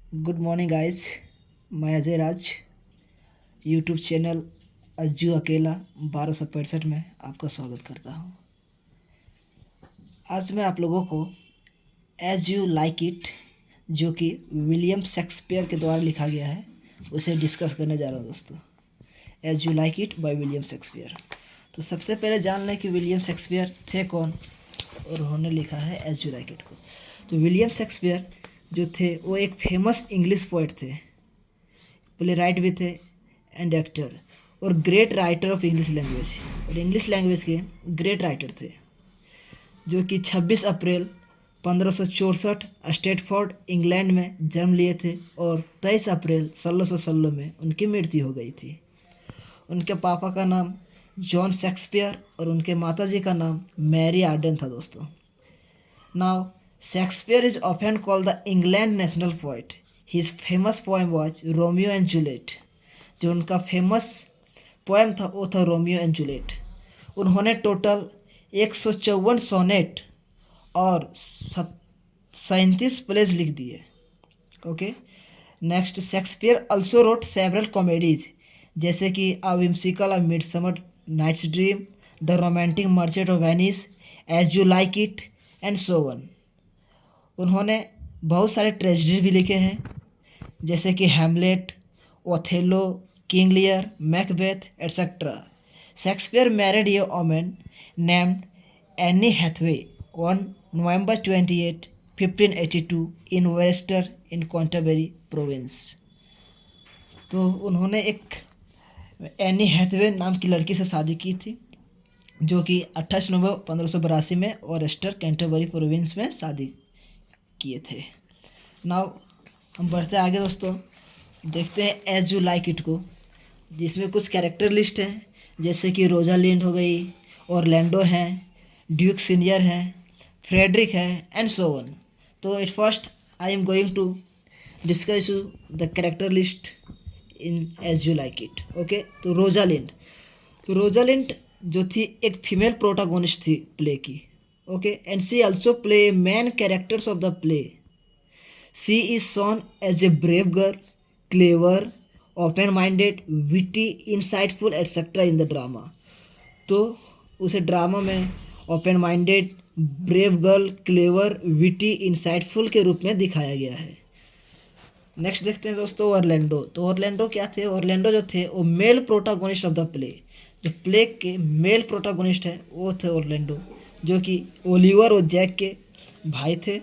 Good morning guys. मैं अजय राज, YouTube channel Ajju अकेला 1265 में आपका स्वागत करता हूं। आज मैं आप लोगों को एज यू लाइक इट, जो कि विलियम शेक्सपियर के द्वारा लिखा गया है, उसे डिस्कस करने जा रहा हूं दोस्तों। As you like it by William Shakespeare. तो सबसे पहले जान लें कि विलियम शेक्सपियर थे कौन और उन्होंने लिखा है एज यू लाइक इट को। तो विलियम शेक्सपियर जो थे वो एक फेमस इंग्लिश पोएट थे, प्ले राइट भी थे एंड एक्टर, और great writer of English language, और इंग्लिश लैंग्वेज के ग्रेट राइटर थे, जो कि 26 अप्रैल 1564 स्टेटफोर्ड इंग्लैंड में जन्म लिए थे और 23 अप्रैल 1616 में उनकी मृत्यु हो गई थी। उनके पापा का नाम जॉन शेक्सपियर और उनके माताजी का नाम मैरी आर्डन था दोस्तों। Now Shakespeare is often called the England national poet. His famous poem was Romeo and Juliet. जो उनका फेमस पोएम था वो था रोमियो एंड जूलियट। उन्होंने टोटल 154 सोनेट और 37 प्लेज लिख दिए। Okay, next, Shakespeare also wrote several comedies, जैसे कि a whimsical a midsummer night's dream, the romantic merchant of Venice, as you like it and so on. उन्होंने बहुत सारे tragedy भी लिखे हैं, जैसे कि Hamlet, Othello, King Lear, Macbeth etcetera. Shakespeare married a woman named Anne Hathaway on November 28, 1582 in Worcester in Canterbury province. तो उन्होंने एक एनी हैथवे नाम की लड़की से शादी की थी, जो कि 28 नवंबर 1582 में वेस्टर कैंटरबरी प्रोविंस में शादी किए थे। नाउ हम बढ़ते आगे दोस्तों, देखते हैं एज यू लाइक इट को, जिसमें कुछ कैरेक्टर लिस्ट है, जैसे कि रोजालिंड हो गई, ऑरलैंडो हैं, ड्यूक सीनियर हैं, फ्रेडरिक है एंड सो ऑन। तो at first I am going to discuss you the character list in as you like it. Okay, तो रोजालिंड जो थी एक फीमेल प्रोटागोनिस्ट थी प्ले की। Okay, and she also play main characters of the play. She is shown as a brave girl, clever, open minded, witty, insightful etcetera in the drama. तो उसे drama में open minded, brave girl, clever, witty, insightful के रूप में दिखाया गया है। Next देखते हैं दोस्तों ऑरलैंडो। तो ऑरलैंडो क्या थे? ऑरलैंडो जो थे वो male protagonist of the play. जो प्ले के मेल प्रोटागोनिस्ट है वो थे ऑरलैंडो, जो कि ओलिवर और जैक के भाई थे,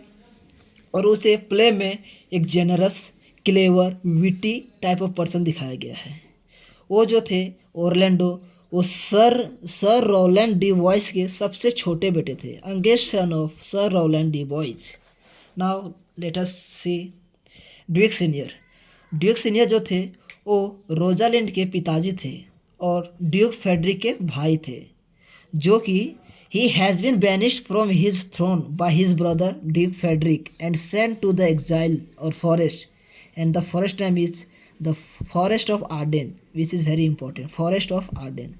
और उसे प्ले में एक generous, clever, witty type of person दिखाया गया है। वो जो थे ऑरलैंडो, वो सर रोलैंड डी बॉयज के सबसे छोटे बेटे थे, youngest son of Sir Roland de Boys. Now let us see Duke Senior जो थे वो रोजालिंड के पिताजी थे और ड्यूक फेडरिक के भाई थे, जो कि he has been banished from his throne by his brother Duke Frederick and sent to the exile or forest, and the forest name is the forest of Arden, which is very important, forest of Arden।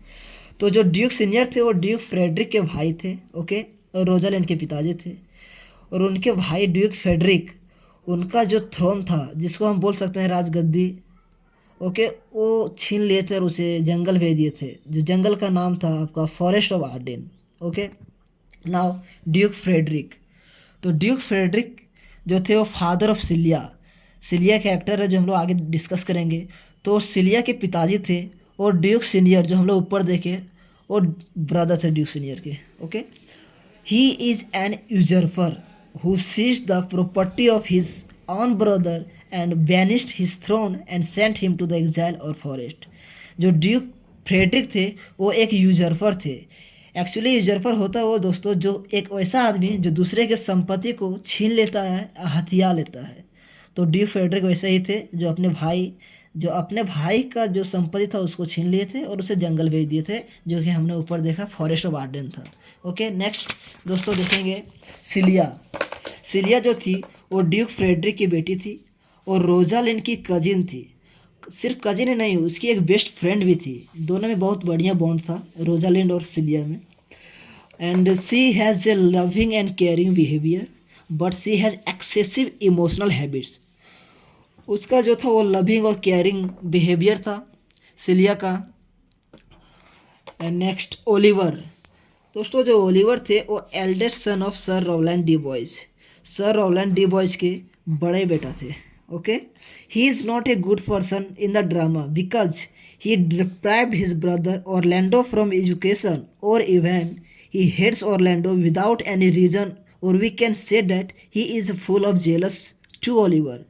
तो जो Duke senior थे वो Duke Frederick के भाई थे, okay, और Rosalind के पिताजी थे, और उनके भाई ड्यूक फेडरिक, उनका जो थ्रोन था, जिसको हम बोल सकते हैं राजगद्दी, ओके, वो छीन लिए थे और उसे जंगल भेज दिए थे, जो जंगल का नाम था आपका Forest of Arden. Okay, now Duke Frederick. तो ड्यूक फ्रेडरिक जो थे वो फादर ऑफ सिलिया कैरेक्टर है जो हम लोग आगे डिस्कस करेंगे। तो सिलिया के पिताजी थे, और ड्यूक सीनियर जो हम लोग ऊपर देखे वो ब्रदर थे ड्यूक सीनियर के। Okay, he is an usurper who seized the property of his own brother and banished his throne and sent him to the exile or forest। जो ड्यूक फ्रेडरिक थे वो एक यूजर्फर थे। एक्चुअली यूजर्फर होता है वो दोस्तों जो एक ऐसा आदमी जो दूसरे के संपत्ति को छीन लेता है, हथिया लेता है। तो ड्यूक फ्रेडरिक वैसे ही थे जो अपने भाई का जो संपत्ति था उसको छीन लिए थे और उसे जंगल भेज दिए थे, जो कि हमने ऊपर देखा फॉरेस्ट ऑफ आर्डन था। ओके, नेक्स्ट दोस्तों देखेंगे सिलिया जो थी वो ड्यूक फ्रेडरिक की बेटी थी और रोजालिंड की कजिन थी। सिर्फ कजिन ही नहीं, उसकी एक बेस्ट फ्रेंड भी थी। दोनों में बहुत बढ़िया बॉन्ड था रोजालिंड और सिलिया में। And she has a loving and caring behaviour, but she has excessive emotional habits. उसका जो था वो लविंग और केयरिंग बिहेवियर था सिलिया का। And next Oliver. दोस्तों जो ओलिवर थे वो eldest son of Sir Roland de Boys, Sir Roland de Boys के बड़े बेटा थे। Okay, he is not a good person in the drama because he deprived his brother Orlando from education और even he hates Orlando without any reason, और we can say that he is full of jealous to Oliver.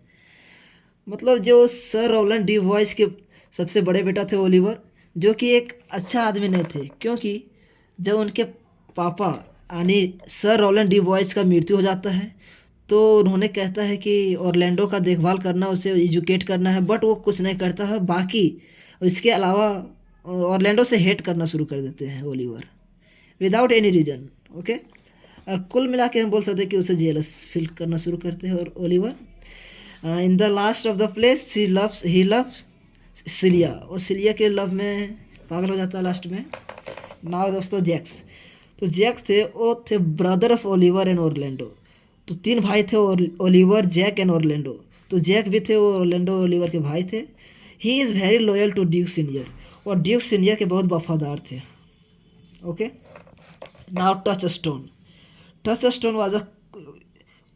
मतलब जो sir Roland de Boys के सबसे बड़े बेटा थे Oliver, जो कि एक अच्छा आदमी नहीं थे, क्योंकि जब उनके पापा यानी सर रोलैंड डी बॉयज का मृत्यु हो जाता है तो उन्होंने कहता है कि ऑरलैंडो का देखभाल करना, उसे एजुकेट करना है, बट वो कुछ नहीं करता है। बाकी इसके अलावा ऑरलैंडो से हेट करना शुरू कर देते हैं Oliver without any reason. Okay, कुल मिला के हम बोल सकते हैं कि उसे जेलस फील करना शुरू करते हैं और Oliver. In the last of the place he loves cilia, और सिलिया के लव में पागल हो जाता है लास्ट में। नाउ दोस्तों जैक्स, तो जैक्स थे वो थे brother of Oliver and Orlando. तो तीन भाई थे ओलिवर, जैक एंड ऑरलैंडो। तो जैक भी थे, वो ऑरलैंडो ओलिवर के भाई थे। He is very loyal to Duke senior, और ड्यूक सीनियर के बहुत वफादार थे। Okay, now Touchstone. Touchstone was a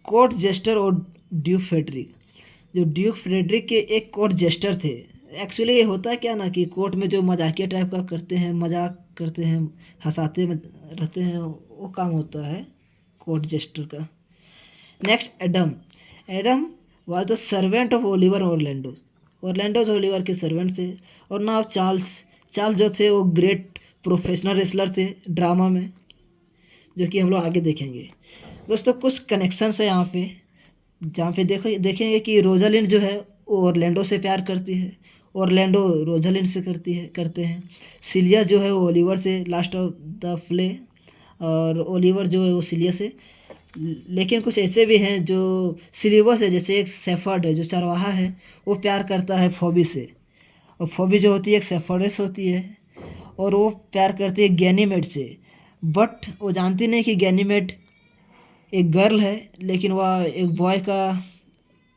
court jester और ड्यूक फ्रेडरिक। जो ड्यूक फ्रेडरिक के एक कोर्ट जेस्टर थे। एक्चुअली ये होता है क्या ना कि कोर्ट में जो मजाकिया टाइप का करते हैं, मजाक करते हैं, हंसाते रहते हैं, वो काम होता है कोर्ट जेस्टर का। Next Adam. Adam was the servant of Oliver Orlando. Orlando जो ओलिवर के सर्वेंट थे। और नाउ चार्ल्स। चार्ल्स जो थे वो ग्रेट प्रोफेशनल रेसलर थे ड्रामा में, जो कि हम लोग आगे देखेंगे। दोस्तों कुछ कनेक्शंस है यहाँ पे, जहाँ पे देखेंगे कि रोजालिंड जो है वो ऑरलैंडो से प्यार करती है, ऑरलैंडो रोजालिंड से करते हैं। सिलिया जो है वो ओलिवर से लास्ट ऑफ द प्ले, और ओलिवर जो है वो सिलिया से। लेकिन कुछ ऐसे भी हैं जो सिलिबस है, जैसे एक सेफर्ड है जो चरवाहा है, वो प्यार करता है फोबी से, और फोबी जो होती है एक सेफर्डेस होती है, और वो प्यार करती है गैनीमेड से। बट वो जानती नहीं कि गैनीमेड एक गर्ल है, लेकिन वह एक बॉय का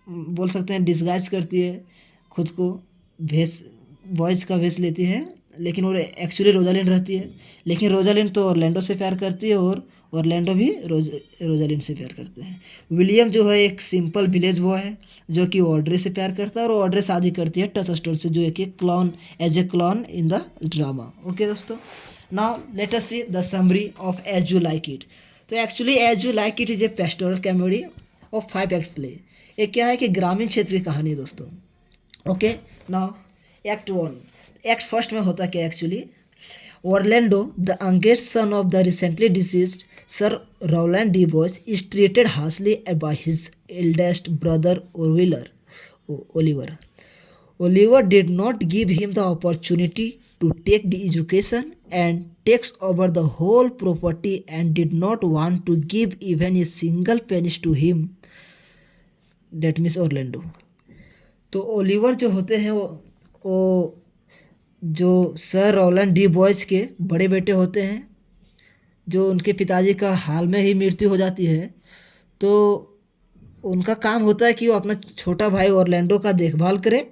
बोल सकते हैं डिस्गाइज करती है खुद को, भेष बॉयज़ का भेष लेती है, लेकिन वो एक्चुअली रोजालिंड रहती है। लेकिन रोजालिंड तो ऑरलैंडो से प्यार करती है, और ऑरलैंडो भी रोजालिंड से प्यार करते हैं। विलियम जो है एक सिंपल विलेज बॉय है, जो कि ऑड्रे से प्यार करता है, और ऑड्रे शादी करती है टच स्टोन से, जो एक clown as a clown in the drama. Okay दोस्तों, now let us see the summary of as you like it. तो actually as you like it is a pastoral comedy of 5 act play. ये क्या है कि ग्रामीण क्षेत्र की कहानी है दोस्तों। Okay, now act 1। Act first में होता क्या actually, Orlando the youngest son of the recently deceased Sir Roland de Boys is treated harshly by his eldest brother Oliver. Oliver did not give him the opportunity to take the education and takes over the whole property and did not want to give even a single penny to him. That means Orlando. तो Oliver जो होते हैं वो जो sir Roland D boys के बड़े बेटे होते हैं, जो उनके पिताजी का हाल में ही मृत्यु हो जाती है, तो उनका काम होता है कि वो अपना छोटा भाई ऑरलैंडो का देखभाल करे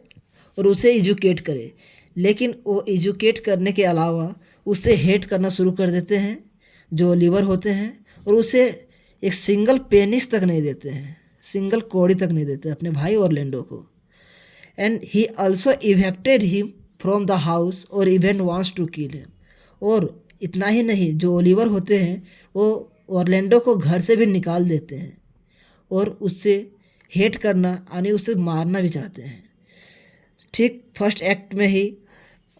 और उसे एजुकेट करे। लेकिन वो एजुकेट करने के अलावा उसे हेट करना शुरू कर देते हैं जो ओलिवर होते हैं, और उसे एक सिंगल पेनिस तक नहीं देते हैं, सिंगल कौड़ी तक नहीं देते अपने भाई ऑरलैंडो को। And he also evicted him from the house और even wants to kill him. और इतना ही नहीं, जो ओलिवर होते हैं वो ऑरलैंडो को घर से भी निकाल देते हैं और उससे हेट करना यानी उसे मारना भी चाहते हैं। ठीक फर्स्ट एक्ट में ही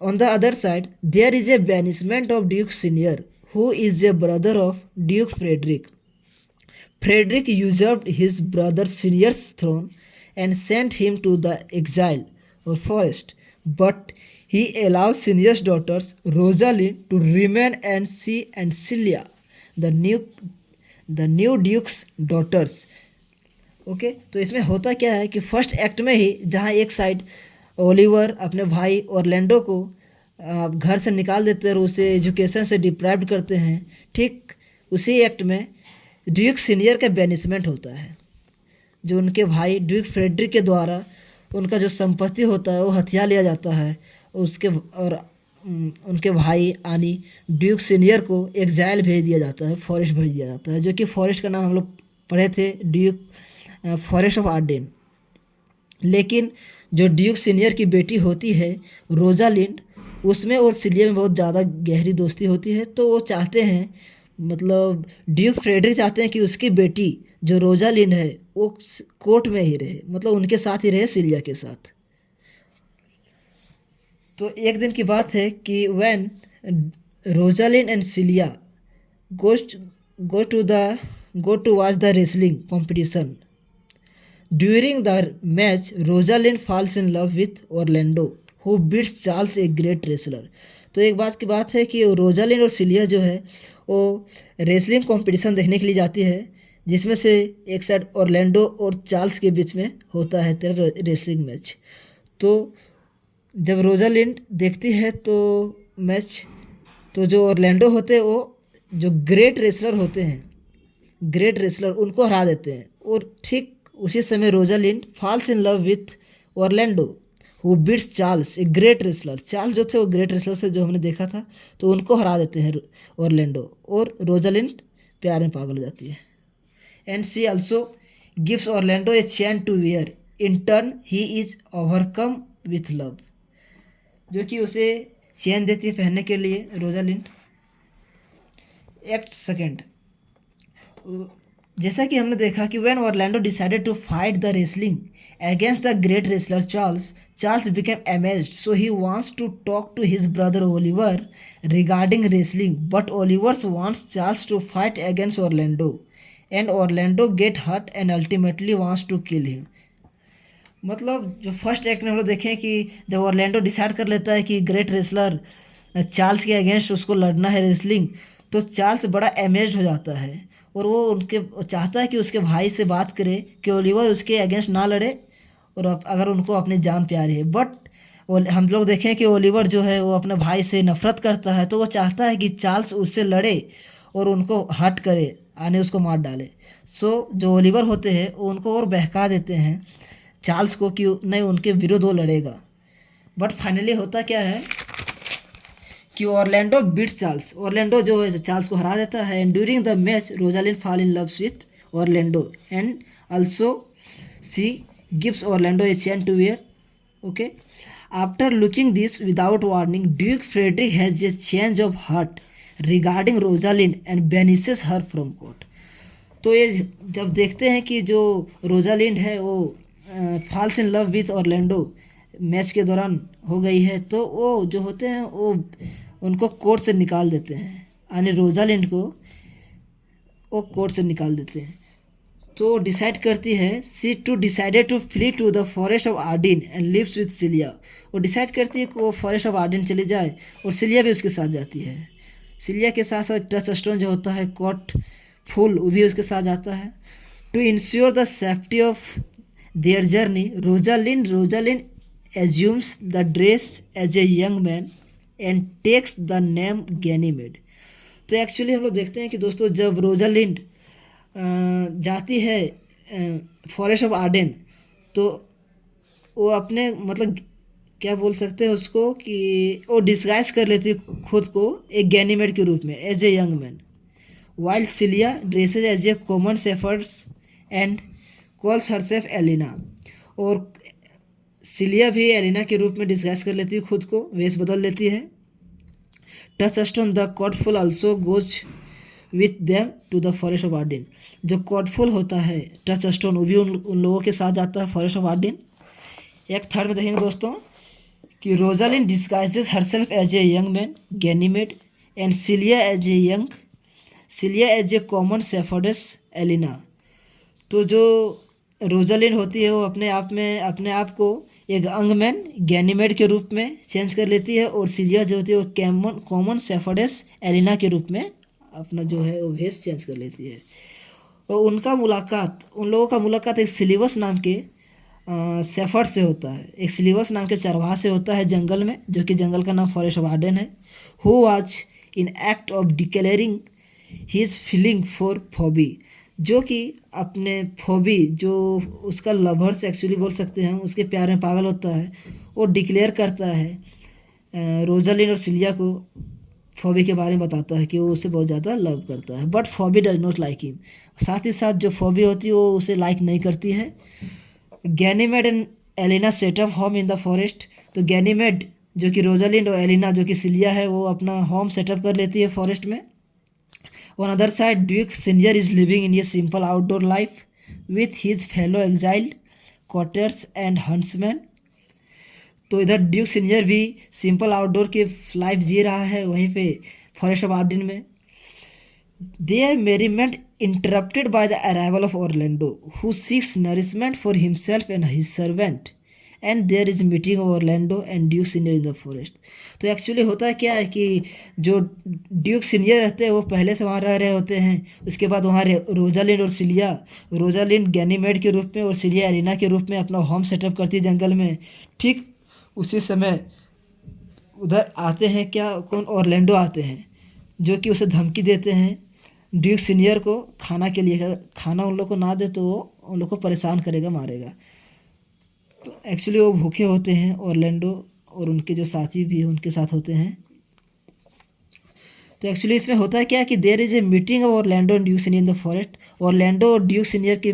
on the other side there is a banishment of Duke senior who is a brother of Duke Frederick. Frederick usurped his brother Senior's throne and sent him to the exile or forest, but he allowed Senior's daughters Rosalie to remain and she and Celia, the new duke's daughters. Okay, तो इसमें होता क्या है कि first act में ही जहाँ एक side Oliver अपने भाई ऑरलैंडो को घर से निकाल देते हैं और उसे एजुकेशन से डिप्राइव्ड करते हैं, ठीक उसी एक्ट में ड्यूक सीनियर का बैनिशमेंट होता है, जो उनके भाई ड्यूक फ्रेडरिक के द्वारा उनका जो संपत्ति होता है वो हथिया लिया जाता है। और उनके भाई आनी ड्यूक सीनियर को एग्जाइल भेज दिया जाता है, फॉरेस्ट भेज दिया जाता है, जो कि फॉरेस्ट का नाम हम लोग पढ़े थे, ड्यूक फॉरेस्ट ऑफ आर्डेन। लेकिन जो ड्यूक सीनियर की बेटी होती है रोजालिंड, उसमें और सिलिया में बहुत ज़्यादा गहरी दोस्ती होती है। तो वो चाहते हैं, मतलब ड्यूक फ्रेडरिक चाहते हैं कि उसकी बेटी जो रोजालिंड है वो कोर्ट में ही रहे, मतलब उनके साथ ही रहे, सिलिया के साथ। तो एक दिन की बात है कि when Rosalind and Celia go to watch the wrestling competition. During the match Rosalind falls in love with Orlando who beats Charles a great wrestler. तो एक बात की बात है कि रोजालिंड और सिलिया जो है वो रेसलिंग कंपटीशन देखने के लिए जाती है, जिसमें से एक साइड ऑरलैंडो और चार्ल्स के बीच में होता है तेरा रेसलिंग मैच। तो जब रोजालिंड देखती है तो मैच, तो जो ऑरलैंडो होते हैं वो जो ग्रेट रेसलर होते हैं, ग्रेट रेसलर, उनको हरा देते हैं। और ठीक उसी समय Rosalind falls in love with Orlando who beats Charles a great wrestler. Charles जो थे वो ग्रेट रेसलर से जो हमने देखा था, तो उनको हरा देते हैं ऑरलैंडो, और रोजालिंड प्यार में पागल हो जाती है। And she also gives Orlando a chain to wear, in turn he is overcome with love, जो कि उसे चेन देती है पहनने के लिए रोजालिंड। एक्ट सेकेंड, जैसा कि हमने देखा कि when Orlando decided to fight the wrestling against the great wrestler Charles became amazed, so he wants to talk to his brother Oliver regarding wrestling, but Oliver's wants Charles to fight against Orlando and Orlando get hurt and ultimately wants to kill him. मतलब जो first act में हम लोग देखें कि जब Orlando decide कर लेता है कि ग्रेट रेसलर चार्ल्स के अगेंस्ट उसको लड़ना है रेसलिंग, तो चार्ल्स बड़ा अमेज्ड हो जाता है और वो चाहता है कि उसके भाई से बात करे कि ओलिवर उसके अगेंस्ट ना लड़े, और अगर उनको अपनी जान प्यारी है। बट हम लोग देखें कि ओलिवर जो है वो अपने भाई से नफरत करता है, तो वो चाहता है कि चार्ल्स उससे लड़े और उनको हर्ट करे, आने उसको मार डाले। सो जो ओलिवर होते हैं वो उनको और बहका देते हैं चार्ल्स को कि नहीं, उनके विरुद्ध वो लड़ेगा। बट फाइनली होता क्या है कि ऑरलैंडो बीट्स चार्ल्स, ऑरलैंडो जो है चार्ल्स को हरा देता है। And during the match Rosalind fall in love with Orlando and also she gives Orlando a chain to wear. Okay, after looking this without warning Duke Frederick has a change of heart regarding Rosalind and banishes her from court. तो ये जब देखते हैं कि जो Rosalind है वो false in love with Orlando match के दौरान हो गई है, तो वो जो होते हैं वो उनको कोर्ट से निकाल देते हैं, यानी रोजालिंड को वो कोर्ट से निकाल देते हैं। तो डिसाइड करती है she to decided to flee to the forest of Arden and lives with Celia. वो डिसाइड करती है कि वो फॉरेस्ट ऑफ आर्डिन चली जाए और सिलिया भी उसके साथ जाती है। सिलिया के साथ साथ टच स्टोन जो होता है कॉट फुल, वो भी उसके साथ जाता है। To ensure the safety of their journey Rosalind assumes the dress as a young man and takes the name Ganymede. तो एक्चुअली हम लोग देखते हैं कि दोस्तों जब रोजालिंड जाती है फॉरेस्ट ऑफ आर्डेन, तो वो अपने मतलब क्या बोल सकते हैं उसको कि वो डिस्गाइज कर लेती है खुद को एक गैनीमेड के रूप में as a young man, while Celia dresses as a common shepherds and calls herself Aliena. और सिलिया भी एलिना के रूप में डिस्गाइज कर लेती है खुद को, वेश बदल लेती है। Touchstone the court fool also goes with them to the forest of Arden. जो कॉटफुल होता है टच स्टोन, वो भी उन लोगों के साथ जाता है फॉरेस्ट ऑफ आर्डिन। एक थर्ड में देखेंगे दोस्तों कि Rosalind disguises herself as a young man Ganymede and Celia as a common shepherdess Aliena. तो जो रोजालिंड होती है वो अपने आप को एक अंगमैन गैनीमेड के रूप में चेंज कर लेती है, और सिलिया जो होती है वो कॉमन शेफर्डेस एलिना के रूप में अपना जो है वो भेष चेंज कर लेती है। और उन लोगों का मुलाकात एक सिलिवस नाम के शेफर्ड से होता है, एक सिलिवस नाम के चरवाहा से होता है जंगल में, जो कि जंगल का नाम फॉरेस्ट ऑफ आर्डेन है। Who was in act of declaring his feeling for Phoebe, जो कि अपने फोबी जो उसका लवर्स एक्चुअली बोल सकते हैं, उसके प्यार में पागल होता है। वो डिक्लेयर करता है रोजालिन और सिलिया को, फॉबी के बारे में बताता है कि वो उसे बहुत ज़्यादा लव करता है, but Phoebe does not like him. साथ ही साथ जो फॉबी होती है वो उसे लाइक नहीं करती है। Ganymede and Aliena set up home in the forest. तो गैनीमेड जो कि रोजालिंड और एलिना जो कि सिलिया है, वो अपना होम सेटअप कर लेती है फॉरेस्ट में। On other side Duke senior is living in a simple outdoor life with his fellow exiled quarters and huntsman. तो इधर ड्यूक सीनियर भी सिंपल आउटडोर की लाइफ जी रहा है वहीं पे फॉरेस्ट ऑफ आर्डिन में। Their merriment interrupted by the arrival of Orlando, who seeks nourishment for himself and his servant. And there is meeting of Orlando and Duke Senior in the forest. तो actually होता क्या है कि जो Duke senior रहते हैं वो पहले से वहाँ रह रहे होते हैं। उसके बाद वहाँ रोजालिंड और सिलिया, रोजालिंड गैनीमेड के रूप में और सिलिया एलिना के रूप में अपना होम सेटअप करती है जंगल में। ठीक उसी समय उधर आते हैं क्या, कौन, ऑरलैंडो आते हैं, जो कि उसे धमकी देते हैं ड्यूक सीनियर को खाना के लिए, खाना उन लोग को ना दे तो वो उन लोग को परेशान करेगा, मारेगा। तो एक्चुअली वो भूखे होते हैं ऑरलैंडो और उनके जो साथी भी उनके साथ होते हैं। तो एक्चुअली इसमें होता है क्या कि there is a meeting of Orlando and Duke Senior in the forest. Orlando और ड्यूक सीनियर के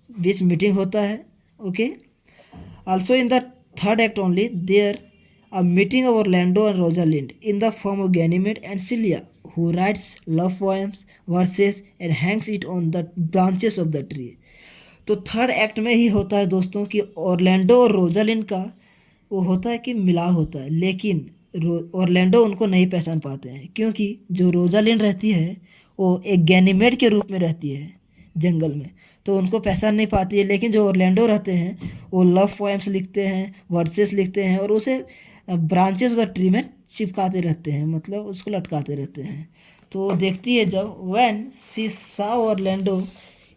बीच मीटिंग होता है। Okay, also in the third act only there a meeting of Orlando and Rosalind in the form of Ganymede and Celia, who writes love poems, verses and hangs it on the branches of the tree. तो third act में ही होता है दोस्तों कि Orlando और Rosalind का वो होता है कि मिलाव होता है, लेकिन ऑरलैंडो उनको नहीं पहचान पाते हैं क्योंकि जो रोजालिंड रहती है वो एक गैनीमेड के रूप में रहती है जंगल में, तो उनको पहचान नहीं पाती है। लेकिन जो ऑरलैंडो रहते हैं वो लव पोएम्स लिखते हैं, वर्सेस लिखते हैं और उसे ब्रांचेस ऑफ द ट्री में चिपकाते रहते हैं, मतलब उसको लटकाते रहते हैं। तो देखती है जब when she saw Orlando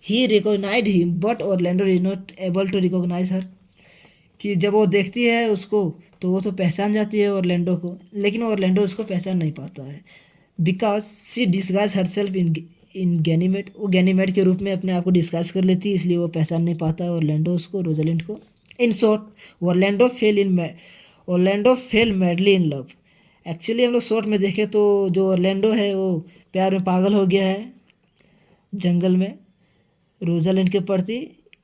he recognized him but Orlando is not able to recognize her. कि जब वो देखती है उसको तो वो तो पहचान जाती है ऑरलैंडो को, लेकिन ऑरलैंडो उसको पहचान नहीं पाता है because she disguise herself in Ganymede. वो गैनीमेड के रूप में अपने आप को डिस्गाइज कर लेती है, इसलिए वो पहचान नहीं पाता है ऑरलैंडो उसको, रोजालिंड को। In short Orlando fail madly in love. Actually हम लोग शॉर्ट में देखें तो जो ऑरलैंडो है वो प्यार में पागल हो गया है जंगल में रोजालिंड के प्रति।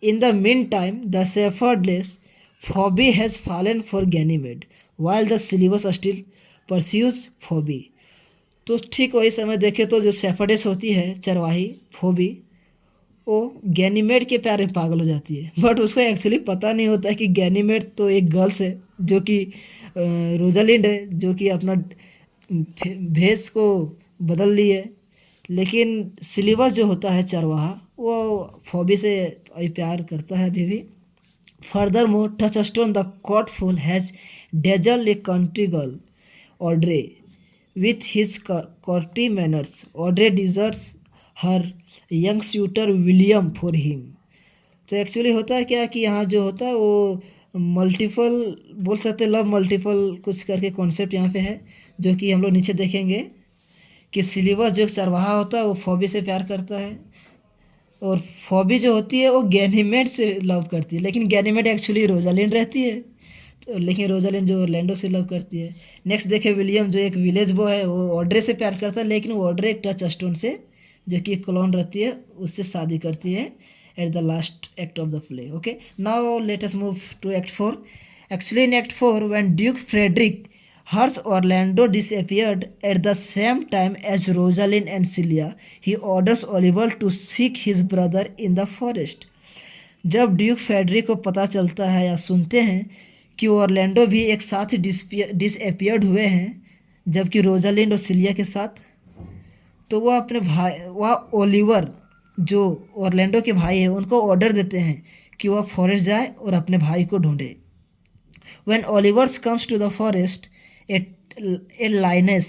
In the meantime the shepherdess Phoebe has fallen for Ganymede while the Silvius still pursues Phoebe. तो ठीक वही समय देखें तो जो शेफर्डेस होती है चरवाही फॉबी, वो गैनीमेड के प्यार में पागल हो जाती है, बट उसको एक्चुअली पता नहीं होता है कि गैनीमेड तो एक गर्ल्स है जो कि रोजालिंड है, जो कि अपना भेष को बदल ली है। लेकिन सिलिबस जो होता है चरवाहा वो फॉबी से प्यार करता है अभी भी। Furthermore Touchstone the court fool has dazzled a country girl Audrey with his courtly manners. Audrey deserts her young suitor William for him. तो एक्चुअली होता है क्या कि यहाँ जो होता है वो मल्टीपल बोल सकते हैं, लव मल्टीपल कुछ करके कॉन्सेप्ट यहाँ पे है, जो कि हम लोग नीचे देखेंगे कि सिलिबस जो चरवाहा होता है वो फॉबी से प्यार करता है और फॉबी जो होती है वो गैनीमेड से लव करती है, लेकिन गैनीमेड एक्चुअली रोजालिंड रहती है, तो लेकिन रोजालिंड जो ऑरलैंडो से लव करती है। नेक्स्ट देखे विलियम जो एक विलेज बॉय है वो ऑड्रे से प्यार करता है, लेकिन वो ऑड्रे एक टच स्टोन से जो कि क्लोन रहती है उससे शादी करती है at the last act of the play. Okay, now let us move to act 4। Actually in act 4 when Duke Frederick hears Orlando disappeared at the same time as Rosalind and Celia, he orders Oliver to seek his brother in the forest। जब Duke Frederick को पता चलता है या सुनते हैं कि Orlando भी एक साथ डिसअपियर्ड हुए हैं जबकि रोजालिंड और सिलिया के साथ, तो वह अपने भाई, वह ओलिवर जो ऑरलैंडो के भाई हैं उनको ऑर्डर देते हैं कि वह फॉरेस्ट जाए और अपने भाई को ढूंढे। When Oliver comes to the forest, a lioness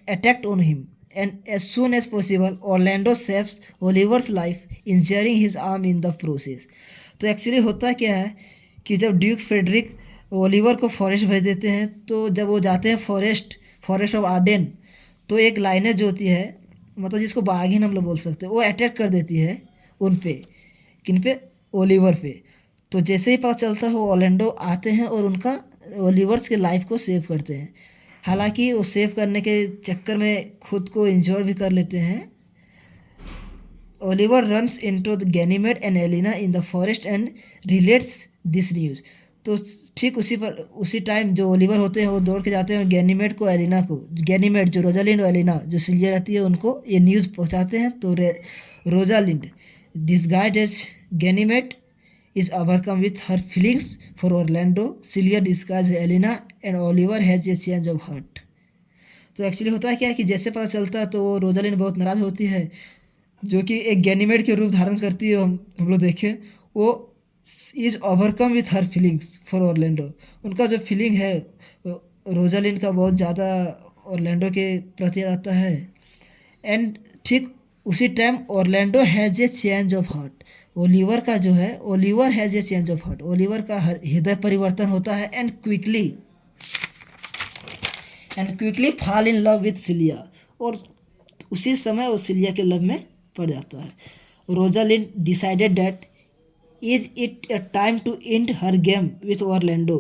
attacked on him, and as soon as possible, Orlando saves Oliver's life, injuring his arm in the process। तो एक्चुअली होता क्या है कि जब ड्यूक फ्रेडरिक ओलिवर को फॉरेस्ट भेज देते हैं, तो जब वो जाते हैं फॉरेस्ट ऑफ आर्डेन, तो एक लाइनेस जो होती है मतलब जिसको बाघिन हम लोग बोल सकते हैं, वो अटैक कर देती है उन पे, किन पे, ओलिवर पे। तो जैसे ही पता चलता है वो ऑर्लैंडो आते हैं और उनका ओलिवर्स के लाइफ को सेव करते हैं। हालांकि वो सेव करने के चक्कर में खुद को इंजोर भी कर लेते हैं। Oliver runs into the Ganymede and Elena in the forest and relates this news. तो ठीक उसी टाइम जो ओलिवर होते हैं वो दौड़ के जाते हैं और गैनीमेड को, एलिना को, गैनीमेड जो रोजालिंड और एलिना जो सिल्विया रहती है उनको ये न्यूज़ पहुंचाते हैं। तो Rosalind disguised as Ganymede is overcome with her feelings for Orlando. Celia disguises Elena and Oliver has a change of heart. तो एक्चुअली होता है क्या है कि जैसे पता चलता है तो रोजालिंड बहुत नाराज़ होती है, जो कि एक गैनीमेड के रूप धारण करती है। हम लोग देखें, वो is overcome with her feelings for Orlando. उनका जो फीलिंग है रोजालिंड का बहुत ज़्यादा ऑर्लैंडो के प्रति आता है। एंड ठीक उसी time Orlando has a change of heart. Oliver का जो है, Oliver has a change of heart, Oliver का हृदय परिवर्तन होता है। And quickly fall in love with cilia, और उसी समय वो सिलिया के लव में पड़ जाता है। Rosalind decided that is it a time to end her game with Orlando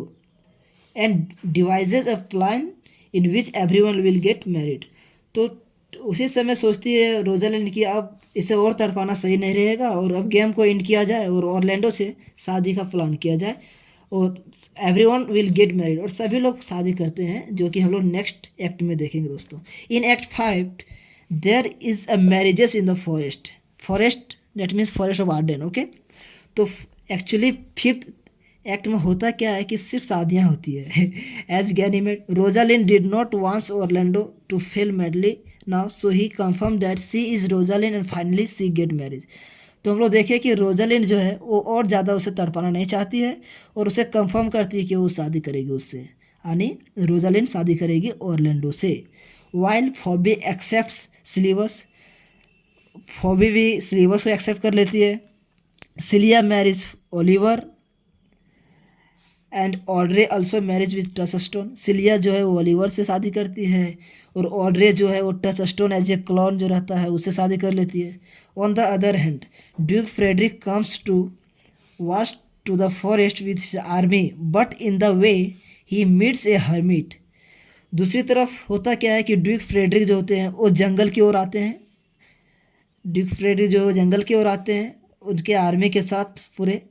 and devises a plan in which everyone will get married. तो उसी समय सोचती है रोजालिंड कि अब इसे और तड़पाना सही नहीं रहेगा और अब गेम को एंड किया जाए और ऑर्लैंडो से शादी का प्लान किया जाए और एवरीवन विल गेट मैरिड, और सभी लोग शादी करते हैं, जो कि हम लोग नेक्स्ट एक्ट में देखेंगे दोस्तों। In act 5 there is a marriages in the forest that means Forest of Arden. Okay, तो एक्चुअली 5th एक्ट में होता क्या है कि सिर्फ शादियाँ होती है। As Ganymede Rosalind did not wants Orlando to fell madly now, so he confirm that she is Rosalind and finally she get marriage. तो हम लोग देखें कि रोजालिंड जो है वो और ज़्यादा उसे तड़पाना नहीं चाहती है और उसे कंफर्म करती है कि वो शादी करेगी उससे, यानी रोजालिंड शादी करेगी ऑर्लैंडो से। वाइल फॉबी एक्सेप्ट्स सिलिवस, फॉबी भी सिलिवस को एक्सेप्ट कर लेती है। Cilia marriage Oliver and Audrey also marriage with touchstone. Cilia जो है वो ओलिवर से शादी करती है और ऑड्रे जो है वो टचस्टोन एज ए क्लॉन जो रहता है उससे शादी कर लेती है। On the other hand Duke Frederick comes to watch to the forest with his army but in the way he meets a hermit. दूसरी तरफ होता क्या है कि ड्यूक फ्रेडरिक जो होते हैं वो जंगल की ओर आते हैं। ड्यूक फ्रेडरिक जो जंगल की ओर आते हैं उनके आर्मी के साथ पूरे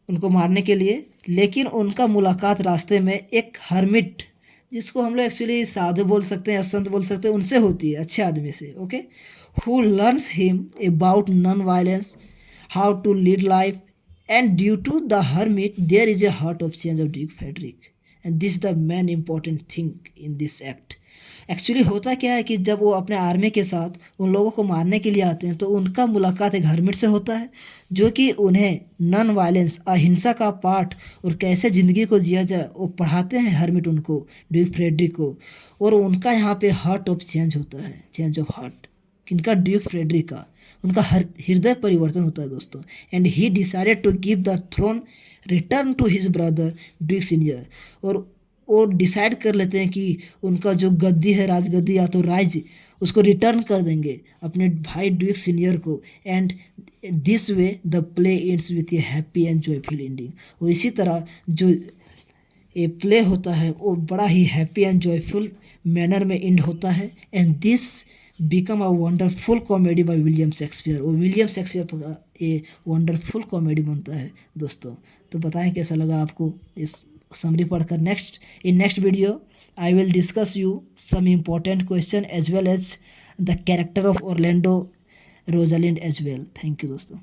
उनको मारने के लिए, लेकिन उनका मुलाकात रास्ते में एक हर्मिट, जिसको हम लोग एक्चुअली साधु बोल सकते हैं, संत बोल सकते हैं, उनसे होती है, अच्छे आदमी से। Okay, who learns him about non violence, how to lead life, and due to the hermit there is a heart of change of Duke Frederick and this the main important thing in this act. Actually होता क्या है कि जब वो अपने army के साथ उन लोगों को मारने के लिए आते हैं तो उनका मुलाकात एक हर्मिट से होता है, जो कि उन्हें नॉन वायलेंस, अहिंसा का पाठ और कैसे ज़िंदगी को जिया जाए वो पढ़ाते हैं हर्मिट उनको, ड्यूक फ्रेडरिक को। और उनका यहाँ पे हार्ट ऑफ चेंज होता है, चेंज ऑफ हार्ट किनका, ड्यूक फ्रेडरिक का। उनका हृदय परिवर्तन होता है दोस्तों। And he decided to give the throne return to his brother duke senior, और डिसाइड कर लेते हैं कि उनका जो गद्दी है, राजगद्दी या तो राज, उसको रिटर्न कर देंगे अपने भाई ड्यूक सीनियर को। And this way the play ends with A happy and joyful ending. और इसी तरह जो ये प्ले होता है वो बड़ा ही हैप्पी एंड जॉयफुल मैनर में एंड होता है। And this become a wonderful comedy bye William Shakespeare. और विलियम शेक्सपियर का ये वंडरफुल कॉमेडी बनता है दोस्तों। तो बताएं कैसा लगा आपको इस समरी पढ़कर। Next video I will discuss you some important question as well as the character of Orlando Rosalind as well. Thank you दोस्तों।